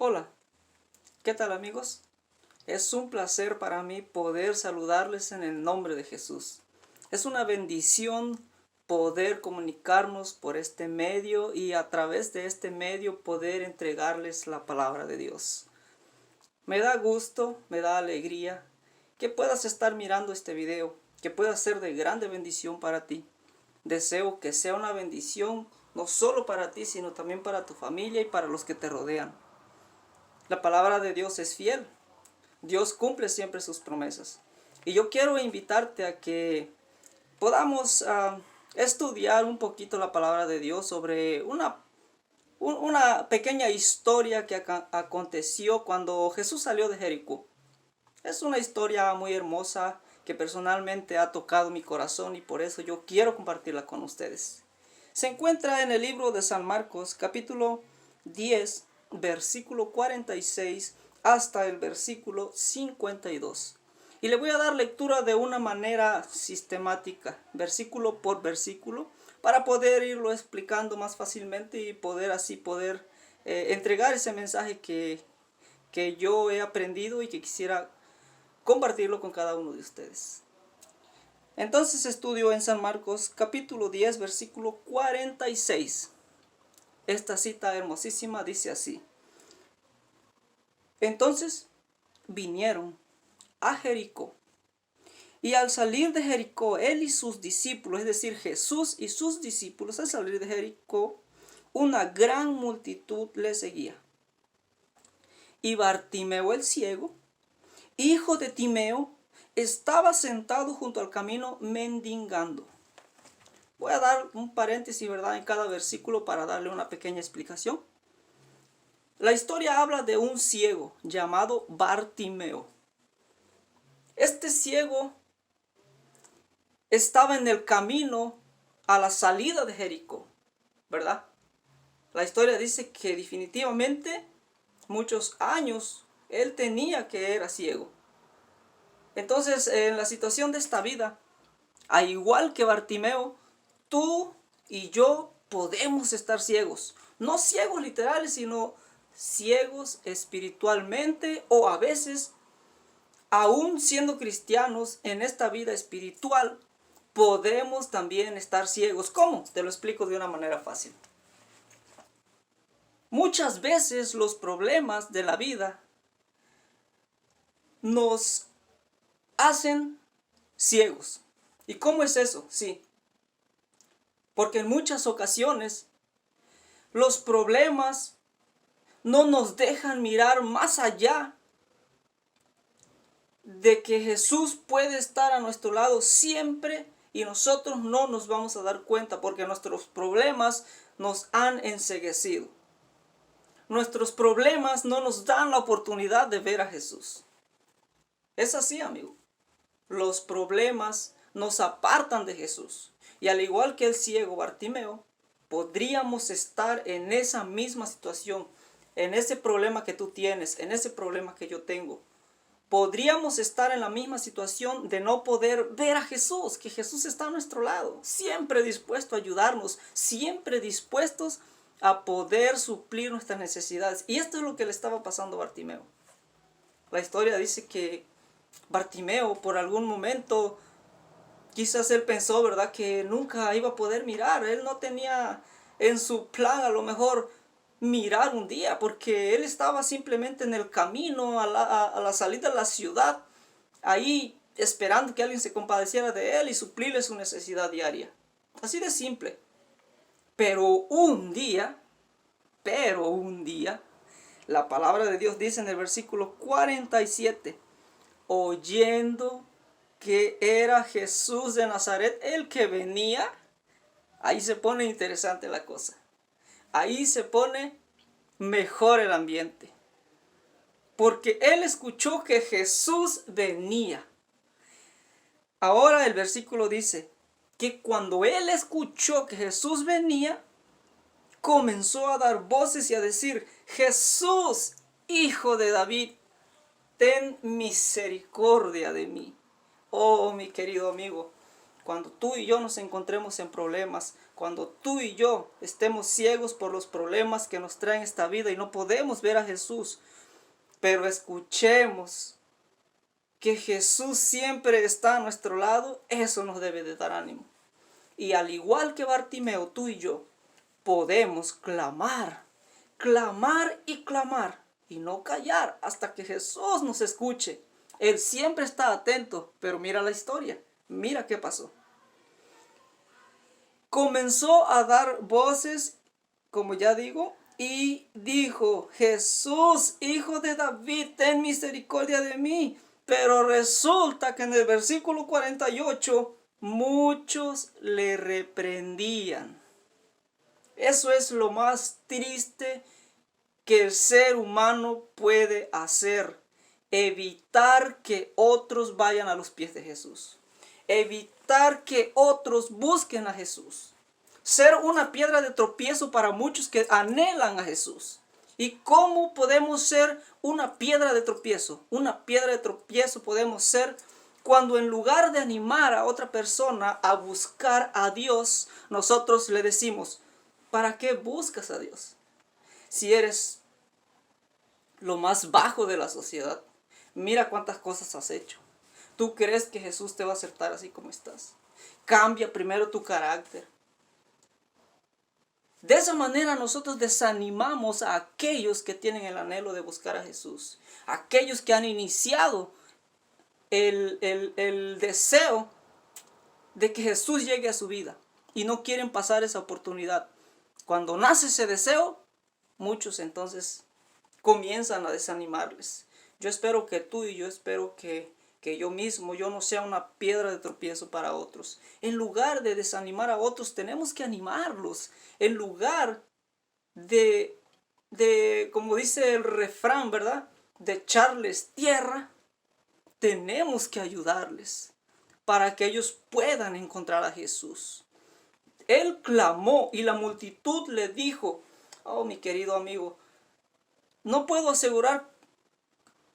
Hola, ¿qué tal amigos? Es un placer para mí poder saludarles en el nombre de Jesús. Es una bendición poder comunicarnos por este medio y a través de este medio poder entregarles la palabra de Dios. Me da gusto, me da alegría que puedas estar mirando este video, que pueda ser de grande bendición para ti. Deseo que sea una bendición no solo para ti, sino también para tu familia y para los que te rodean. La palabra de Dios es fiel. Dios cumple siempre sus promesas. Y yo quiero invitarte a que podamos estudiar un poquito la palabra de Dios sobre una pequeña historia que aconteció cuando Jesús salió de Jericó. Es una historia muy hermosa que personalmente ha tocado mi corazón y por eso yo quiero compartirla con ustedes. Se encuentra en el libro de San Marcos, capítulo 10, versículo 46 hasta el versículo 52. Y le voy a dar lectura de una manera sistemática, versículo por versículo, para poder irlo explicando más fácilmente y poder entregar ese mensaje que yo he aprendido y que quisiera compartirlo con cada uno de ustedes. Entonces estudio en San Marcos capítulo 10 versículo 46. Esta cita hermosísima dice así: Entonces vinieron a Jericó, y al salir de Jericó, él y sus discípulos, es decir, Jesús y sus discípulos, al salir de Jericó, una gran multitud le seguía. Y Bartimeo el ciego, hijo de Timeo, estaba sentado junto al camino mendigando. Voy a dar un paréntesis, ¿verdad?, en cada versículo para darle una pequeña explicación. La historia habla de un ciego llamado Bartimeo. Este ciego estaba en el camino a la salida de Jericó, ¿verdad? La historia dice que definitivamente muchos años él tenía que era ciego. Entonces, en la situación de esta vida, al igual que Bartimeo, tú y yo podemos estar ciegos. No ciegos literales, sino ciegos espiritualmente, o a veces, aún siendo cristianos en esta vida espiritual, podemos también estar ciegos. ¿Cómo? Te lo explico de una manera fácil. Muchas veces los problemas de la vida nos hacen ciegos. ¿Y cómo es eso? Sí. Porque en muchas ocasiones los problemas no nos dejan mirar más allá de que Jesús puede estar a nuestro lado siempre y nosotros no nos vamos a dar cuenta porque nuestros problemas nos han enceguecido. Nuestros problemas no nos dan la oportunidad de ver a Jesús. Es así, amigo. Los problemas nos apartan de Jesús. Y al igual que el ciego Bartimeo, podríamos estar en esa misma situación, en ese problema que tú tienes, en ese problema que yo tengo. Podríamos estar en la misma situación de no poder ver a Jesús, que Jesús está a nuestro lado, siempre dispuesto a ayudarnos, siempre dispuestos a poder suplir nuestras necesidades. Y esto es lo que le estaba pasando a Bartimeo. La historia dice que Bartimeo por algún momento, quizás él pensó, ¿verdad?, que nunca iba a poder mirar. Él no tenía en su plan a lo mejor mirar un día, porque él estaba simplemente en el camino a la salida de la ciudad, ahí esperando que alguien se compadeciera de él y suplirle su necesidad diaria. Así de simple. Pero un día, la palabra de Dios dice en el versículo 47, oyendo que era Jesús de Nazaret el que venía, ahí se pone interesante la cosa. Ahí se pone mejor el ambiente. Porque él escuchó que Jesús venía. Ahora el versículo dice que cuando él escuchó que Jesús venía, comenzó a dar voces y a decir: Jesús, hijo de David, ten misericordia de mí. Oh, mi querido amigo, cuando tú y yo nos encontremos en problemas, Cuando tú y yo estemos ciegos por los problemas que nos traen esta vida y no podemos ver a Jesús, pero escuchemos que Jesús siempre está a nuestro lado, eso nos debe de dar ánimo. Y al igual que Bartimeo, tú y yo podemos clamar, clamar y clamar y no callar hasta que Jesús nos escuche. Él siempre está atento, pero mira la historia, mira qué pasó. Comenzó a dar voces, como ya digo, y dijo: Jesús, hijo de David, ten misericordia de mí. Pero resulta que en el versículo 48 muchos le reprendían. Eso es lo más triste que el ser humano puede hacer: evitar que otros vayan a los pies de Jesús, evitar que otros busquen a Jesús, ser una piedra de tropiezo para muchos que anhelan a Jesús. ¿Y cómo podemos ser una piedra de tropiezo? Una piedra de tropiezo podemos ser cuando, en lugar de animar a otra persona a buscar a Dios, nosotros le decimos: ¿para qué buscas a Dios? Si eres lo más bajo de la sociedad, mira cuántas cosas has hecho. ¿Tú crees que Jesús te va a aceptar así como estás? Cambia primero tu carácter. De esa manera nosotros desanimamos a aquellos que tienen el anhelo de buscar a Jesús, aquellos que han iniciado el deseo de que Jesús llegue a su vida y no quieren pasar esa oportunidad. Cuando nace ese deseo, muchos entonces comienzan a desanimarles. Yo espero que tú y yo espero que yo mismo, yo no sea una piedra de tropiezo para otros. En lugar de desanimar a otros, tenemos que animarlos. En lugar de como dice el refrán, ¿verdad?, de echarles tierra, tenemos que ayudarles para que ellos puedan encontrar a Jesús. Él clamó y la multitud le dijo: oh, mi querido amigo, no puedo asegurar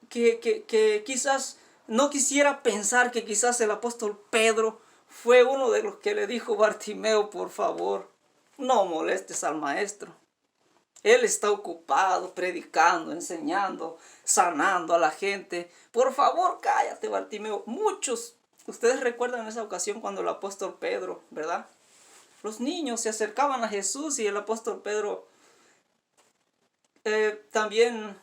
que quizás, no quisiera pensar que quizás el apóstol Pedro fue uno de los que le dijo: Bartimeo, por favor, no molestes al maestro. Él está ocupado predicando, enseñando, sanando a la gente. Por favor, cállate, Bartimeo. Muchos, ustedes recuerdan esa ocasión cuando el apóstol Pedro, ¿verdad?, los niños se acercaban a Jesús y el apóstol Pedro también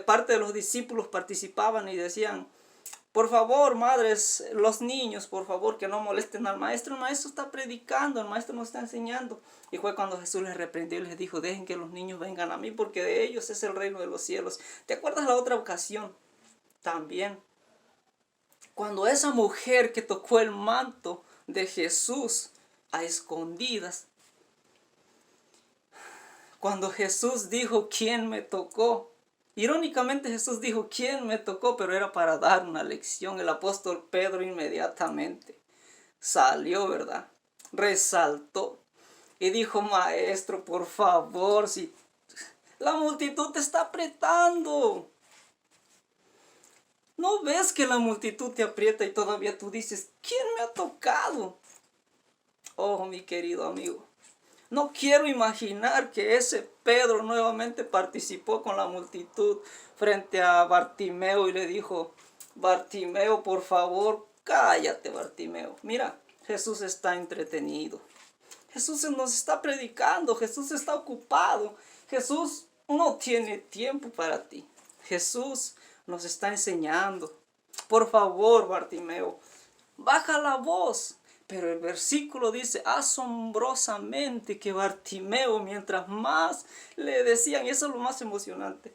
parte de los discípulos participaban y decían: por favor, madres, los niños, por favor, que no molesten al maestro. El maestro está predicando, el maestro nos está enseñando. Y fue cuando Jesús les reprendió y les dijo: dejen que los niños vengan a mí, porque de ellos es el reino de los cielos. ¿Te acuerdas la otra ocasión? También, cuando esa mujer que tocó el manto de Jesús a escondidas, cuando Jesús dijo: ¿quién me tocó? Irónicamente Jesús dijo: ¿quién me tocó? Pero era para dar una lección. El apóstol Pedro inmediatamente salió, ¿verdad?, resaltó y dijo: maestro, por favor, si la multitud te está apretando. ¿No ves que la multitud te aprieta y todavía tú dices: ¿quién me ha tocado? Oh, mi querido amigo, no quiero imaginar que ese Pedro nuevamente participó con la multitud frente a Bartimeo y le dijo: Bartimeo, por favor, cállate, Bartimeo. Mira, Jesús está entretenido. Jesús nos está predicando. Jesús está ocupado. Jesús no tiene tiempo para ti. Jesús nos está enseñando. Por favor, Bartimeo, baja la voz. Pero el versículo dice asombrosamente que Bartimeo, mientras más le decían, y eso es lo más emocionante,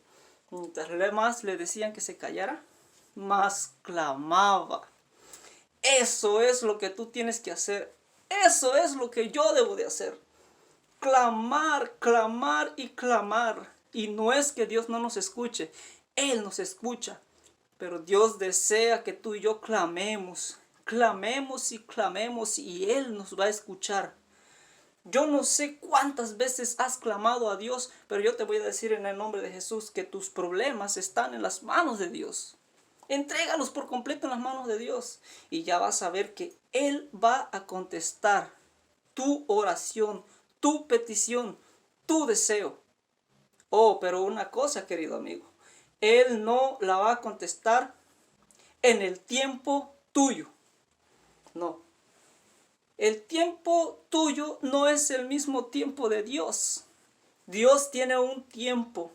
mientras más le decían que se callara, más clamaba. Eso es lo que tú tienes que hacer. Eso es lo que yo debo de hacer. Clamar, clamar y clamar. Y no es que Dios no nos escuche. Él nos escucha. Pero Dios desea que tú y yo clamemos. Clamemos y clamemos y Él nos va a escuchar. Yo no sé cuántas veces has clamado a Dios, pero yo te voy a decir en el nombre de Jesús que tus problemas están en las manos de Dios. Entrégalos por completo en las manos de Dios y ya vas a ver que Él va a contestar tu oración, tu petición, tu deseo. Oh, pero una cosa, querido amigo, Él no la va a contestar en el tiempo tuyo. No. El tiempo tuyo no es el mismo tiempo de Dios. Dios tiene un tiempo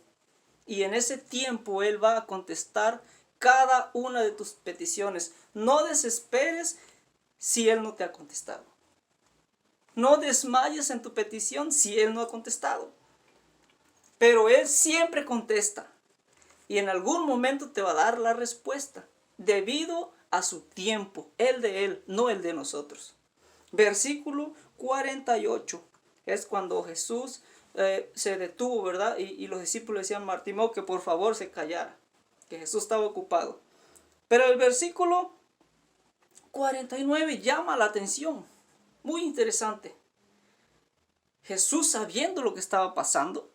y en ese tiempo Él va a contestar cada una de tus peticiones. No desesperes si Él no te ha contestado. No desmayes en tu petición si Él no ha contestado. Pero Él siempre contesta y en algún momento te va a dar la respuesta debido a su tiempo, el de Él, no el de nosotros. Versículo 48 es cuando Jesús se detuvo, ¿verdad? Y los discípulos decían a Bartimeo que por favor se callara, que Jesús estaba ocupado. Pero el versículo 49 llama la atención, muy interesante. Jesús, sabiendo lo que estaba pasando,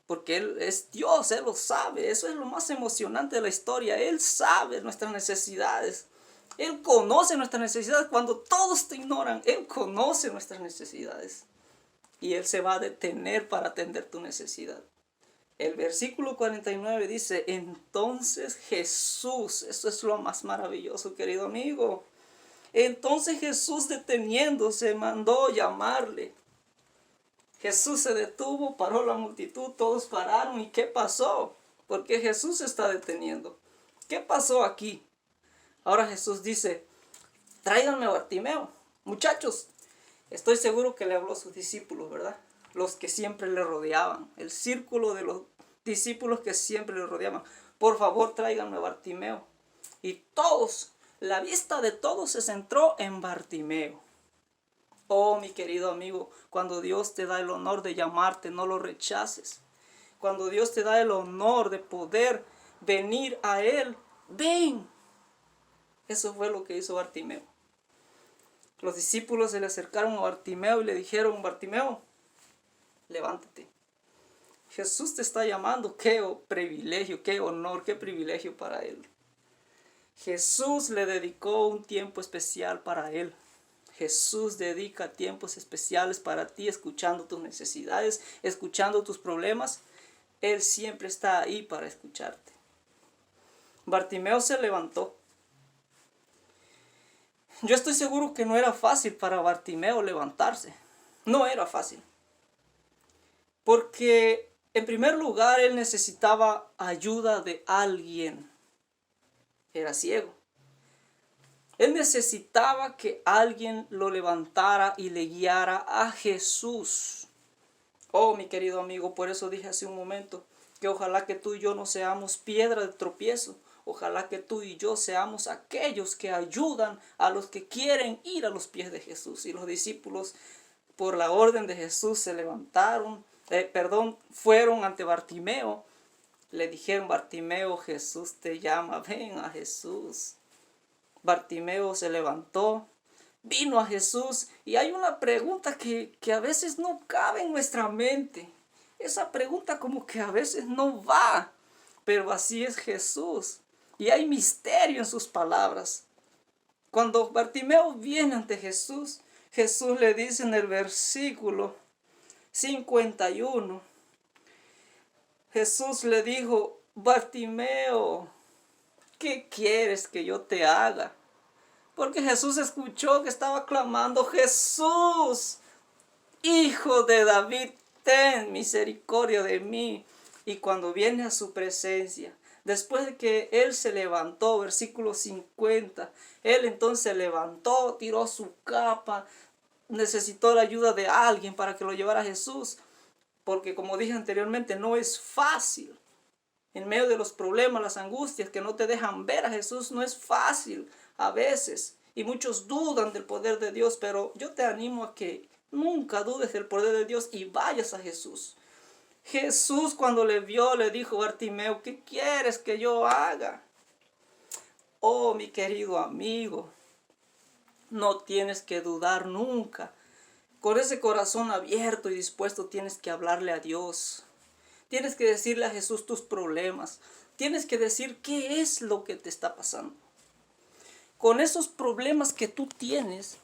porque Él es Dios, Él lo sabe, eso es lo más emocionante de la historia. Él sabe nuestras necesidades, Él conoce nuestras necesidades. Cuando todos te ignoran, Él conoce nuestras necesidades y Él se va a detener para atender tu necesidad. El versículo 49 dice, entonces Jesús, eso es lo más maravilloso, querido amigo. Entonces Jesús, deteniéndose, mandó llamarle. Jesús se detuvo, paró la multitud, todos pararon. ¿Y qué pasó? Porque Jesús se está deteniendo. ¿Qué pasó aquí? Ahora Jesús dice, tráiganme a Bartimeo. Muchachos, estoy seguro que le habló a sus discípulos, ¿verdad? Los que siempre le rodeaban, el círculo de los discípulos que siempre le rodeaban. Por favor, tráiganme a Bartimeo. Y todos, la vista de todos se centró en Bartimeo. Oh, mi querido amigo, cuando Dios te da el honor de llamarte, no lo rechaces. Cuando Dios te da el honor de poder venir a Él, ven. Eso fue lo que hizo Bartimeo. Los discípulos se le acercaron a Bartimeo y le dijeron, Bartimeo, levántate. Jesús te está llamando. Qué privilegio, qué honor, qué privilegio para Él. Jesús le dedicó un tiempo especial para Él. Jesús dedica tiempos especiales para ti, escuchando tus necesidades, escuchando tus problemas. Él siempre está ahí para escucharte. Bartimeo se levantó. Yo estoy seguro que no era fácil para Bartimeo levantarse. No era fácil. Porque en primer lugar él necesitaba ayuda de alguien. Era ciego. Él necesitaba que alguien lo levantara y le guiara a Jesús. Oh, mi querido amigo, por eso dije hace un momento que ojalá que tú y yo no seamos piedra de tropiezo. Ojalá que tú y yo seamos aquellos que ayudan a los que quieren ir a los pies de Jesús. Y los discípulos, por la orden de Jesús, se levantaron, fueron ante Bartimeo. Le dijeron, Bartimeo, Jesús te llama, ven a Jesús. Bartimeo se levantó, vino a Jesús y hay una pregunta que a veces no cabe en nuestra mente. Esa pregunta como que a veces no va, pero así es Jesús. Y hay misterio en sus palabras. Cuando Bartimeo viene ante Jesús, Jesús le dice en el versículo 51, Jesús le dijo, Bartimeo, ¿qué quieres que yo te haga? Porque Jesús escuchó que estaba clamando, Jesús, Hijo de David, ten misericordia de mí. Y cuando viene a su presencia, después de que él se levantó, versículo 50, él entonces se levantó, tiró su capa, necesitó la ayuda de alguien para que lo llevara a Jesús. Porque como dije anteriormente, no es fácil. En medio de los problemas, las angustias que no te dejan ver a Jesús, no es fácil a veces. Y muchos dudan del poder de Dios, pero yo te animo a que nunca dudes del poder de Dios y vayas a Jesús. Jesús cuando le vio, le dijo a Bartimeo, ¿qué quieres que yo haga? Oh, mi querido amigo, no tienes que dudar nunca. Con ese corazón abierto y dispuesto tienes que hablarle a Dios. Tienes que decirle a Jesús tus problemas. Tienes que decir qué es lo que te está pasando. Con esos problemas que tú tienes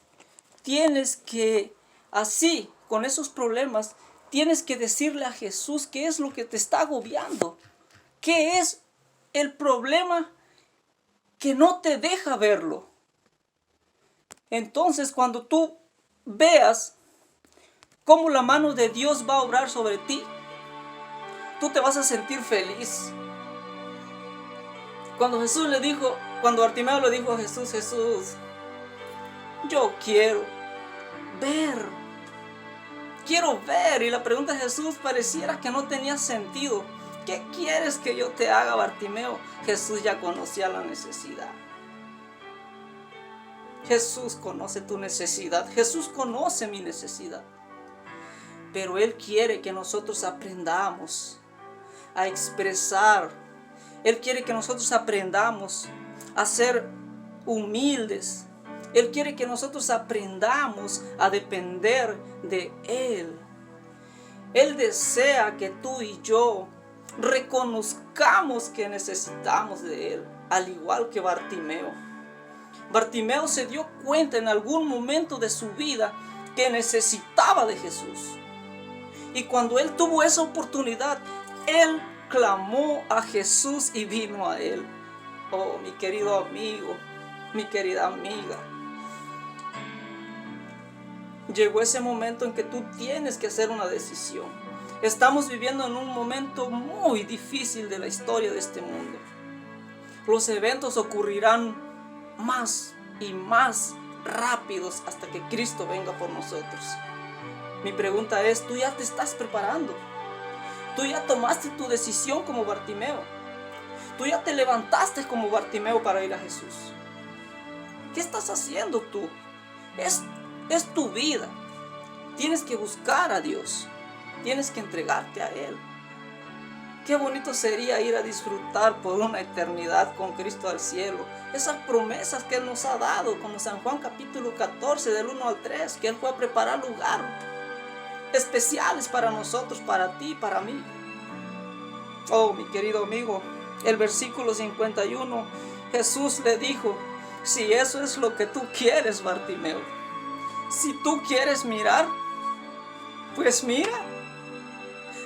que así, con esos problemas, tienes que decirle a Jesús qué es lo que te está agobiando. ¿Qué es el problema que no te deja verlo? Entonces, cuando tú veas cómo la mano de Dios va a obrar sobre ti, tú te vas a sentir feliz. Cuando Bartimeo le dijo a Jesús, Jesús, yo quiero ver. Y la pregunta de Jesús pareciera que no tenía sentido. ¿Qué quieres que yo te haga, Bartimeo? Jesús ya conocía la necesidad. Jesús conoce tu necesidad. Jesús conoce mi necesidad. Pero Él quiere que nosotros aprendamos a expresar. Él quiere que nosotros aprendamos a ser humildes. Él quiere que nosotros aprendamos a depender de Él. Él desea que tú y yo reconozcamos que necesitamos de Él, al igual que Bartimeo. Bartimeo se dio cuenta en algún momento de su vida que necesitaba de Jesús. Y cuando él tuvo esa oportunidad, él clamó a Jesús y vino a él. Oh, mi querido amigo, mi querida amiga, llegó ese momento en que tú tienes que hacer una decisión. Estamos viviendo en un momento muy difícil de la historia de este mundo. Los eventos ocurrirán más y más rápidos hasta que Cristo venga por nosotros. Mi pregunta es, ¿tú ya te estás preparando? ¿Tú ya tomaste tu decisión como Bartimeo? ¿Tú ya te levantaste como Bartimeo para ir a Jesús? ¿Qué estás haciendo tú? Es tu vida. Tienes que buscar a Dios. Tienes que entregarte a Él. Qué bonito sería ir a disfrutar por una eternidad con Cristo al cielo. Esas promesas que Él nos ha dado, como San Juan capítulo 14, del 1 al 3, que Él fue a preparar lugar especiales para nosotros, para ti, para mí. Oh, mi querido amigo, el versículo 51, Jesús le dijo, si eso es lo que tú quieres, Bartimeo, si tú quieres mirar, pues mira.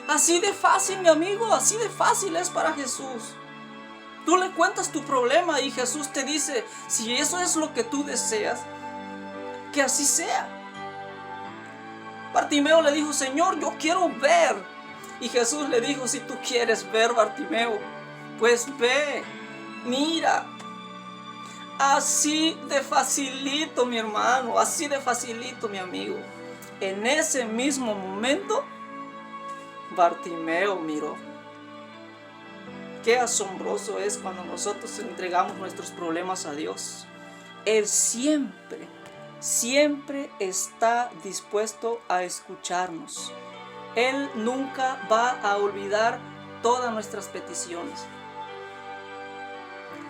Así de fácil, mi amigo, así de fácil es para Jesús. Tú le cuentas tu problema y Jesús te dice, si eso es lo que tú deseas, que así sea. Bartimeo le dijo, Señor, yo quiero ver. Y Jesús le dijo, si tú quieres ver, Bartimeo, pues ve, mira. Así de facilito, mi hermano, así de facilito, mi amigo. En ese mismo momento, Bartimeo miró. Qué asombroso es cuando nosotros entregamos nuestros problemas a Dios. Él siempre está dispuesto a escucharnos. Él nunca va a olvidar todas nuestras peticiones.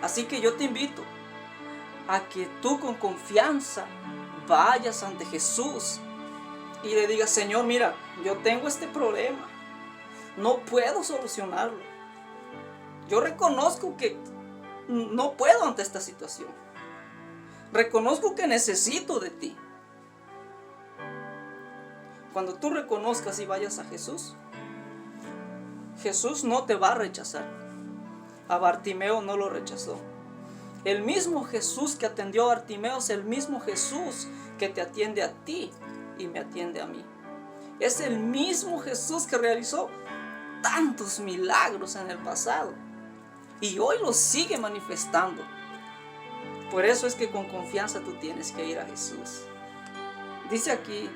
Así que yo te invito a que tú con confianza vayas ante Jesús y le digas, Señor, mira, yo tengo este problema. No puedo solucionarlo. Yo reconozco que no puedo ante esta situación. Reconozco que necesito de ti. Cuando tú reconozcas y vayas a Jesús, Jesús no te va a rechazar. A Bartimeo no lo rechazó. El mismo Jesús que atendió a Bartimeo es el mismo Jesús que te atiende a ti y me atiende a mí. Es el mismo Jesús que realizó tantos milagros en el pasado y hoy los sigue manifestando. Por eso es que con confianza tú tienes que ir a Jesús. Dice aquí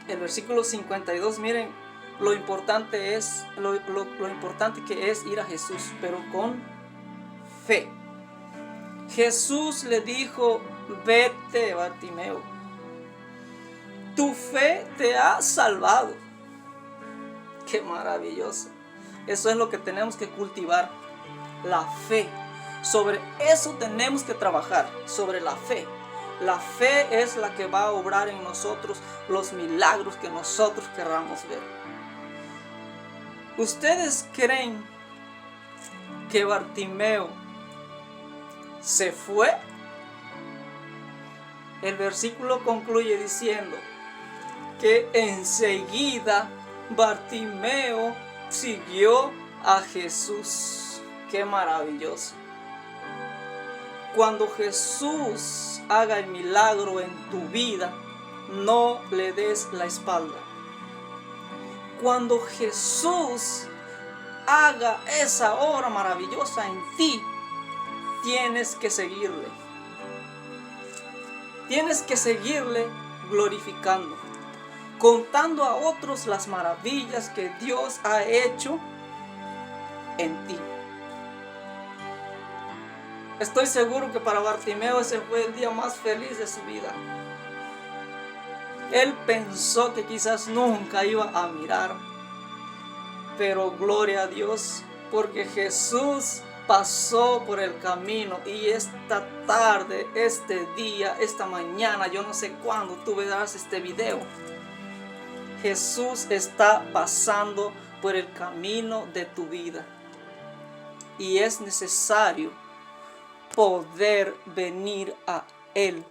el versículo 52, miren lo importante que es ir a Jesús, pero con fe. Jesús le dijo, vete, Bartimeo, tu fe te ha salvado. Qué maravilloso. Eso es lo que tenemos que cultivar, la fe. Sobre eso tenemos que trabajar, sobre la fe. La fe es la que va a obrar en nosotros los milagros que nosotros querramos ver. ¿Ustedes creen que Bartimeo se fue? El versículo concluye diciendo, que enseguida Bartimeo siguió a Jesús. ¡Qué maravilloso! Cuando Jesús haga el milagro en tu vida, no le des la espalda. Cuando Jesús haga esa obra maravillosa en ti, tienes que seguirle. Tienes que seguirle glorificando, contando a otros las maravillas que Dios ha hecho en ti. Estoy seguro que para Bartimeo ese fue el día más feliz de su vida. Él pensó que quizás nunca iba a mirar, pero gloria a Dios, porque Jesús pasó por el camino, y esta tarde, este día, esta mañana, yo no sé cuándo tú verás este video, Jesús está pasando por el camino de tu vida, y es necesario poder venir a Él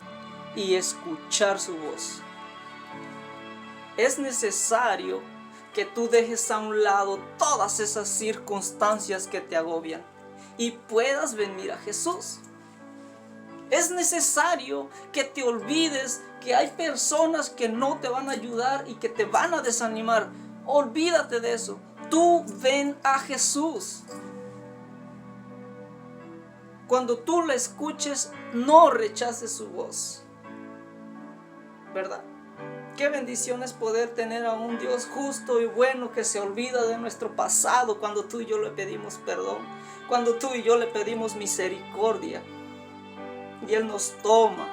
y escuchar su voz. Es necesario que tú dejes a un lado todas esas circunstancias que te agobian y puedas venir a Jesús. Es necesario que te olvides que hay personas que no te van a ayudar y que te van a desanimar. Olvídate de eso. Tú ven a Jesús. Cuando tú le escuches, no rechaces su voz. ¿Verdad? Qué bendición es poder tener a un Dios justo y bueno que se olvida de nuestro pasado cuando tú y yo le pedimos perdón, cuando tú y yo le pedimos misericordia. Y Él nos toma,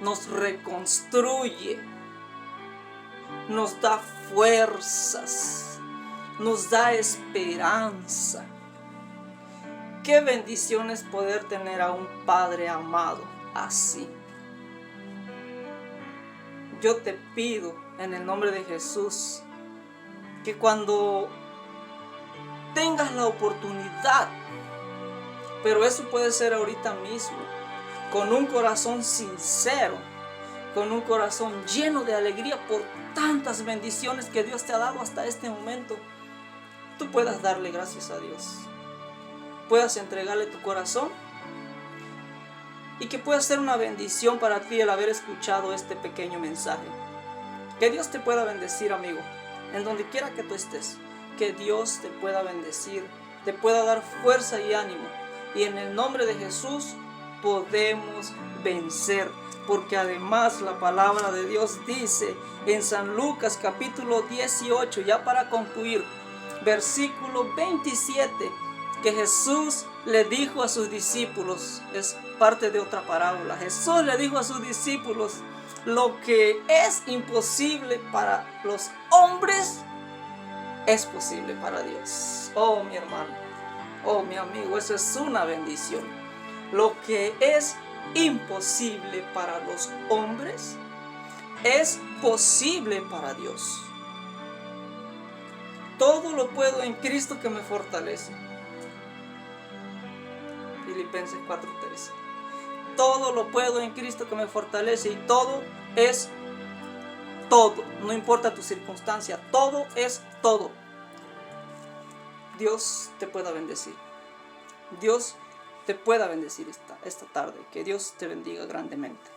nos reconstruye, nos da fuerzas, nos da esperanza. Qué bendición es poder tener a un Padre amado así. Yo te pido en el nombre de Jesús que cuando tengas la oportunidad, pero eso puede ser ahorita mismo, con un corazón sincero, con un corazón lleno de alegría por tantas bendiciones que Dios te ha dado hasta este momento, tú puedas darle gracias a Dios, puedas entregarle tu corazón y que pueda ser una bendición para ti el haber escuchado este pequeño mensaje. Que Dios te pueda bendecir, amigo, en donde quiera que tú estés. Que Dios te pueda bendecir, te pueda dar fuerza y ánimo. Y en el nombre de Jesús podemos vencer. Porque además la palabra de Dios dice en San Lucas capítulo 18, ya para concluir, versículo 27, que Jesús le dijo a sus discípulos, es parte de otra parábola, Jesús le dijo a sus discípulos: lo que es imposible para los hombres es posible para Dios. Oh, mi hermano, oh, mi amigo, eso es una bendición. Lo que es imposible para los hombres es posible para Dios. Todo lo puedo en Cristo que me fortalece. Filipenses 4:13. Todo lo puedo en Cristo que me fortalece, y todo es todo. No importa tu circunstancia, todo es todo. Dios te pueda bendecir. Dios te pueda bendecir esta tarde. Que Dios te bendiga grandemente.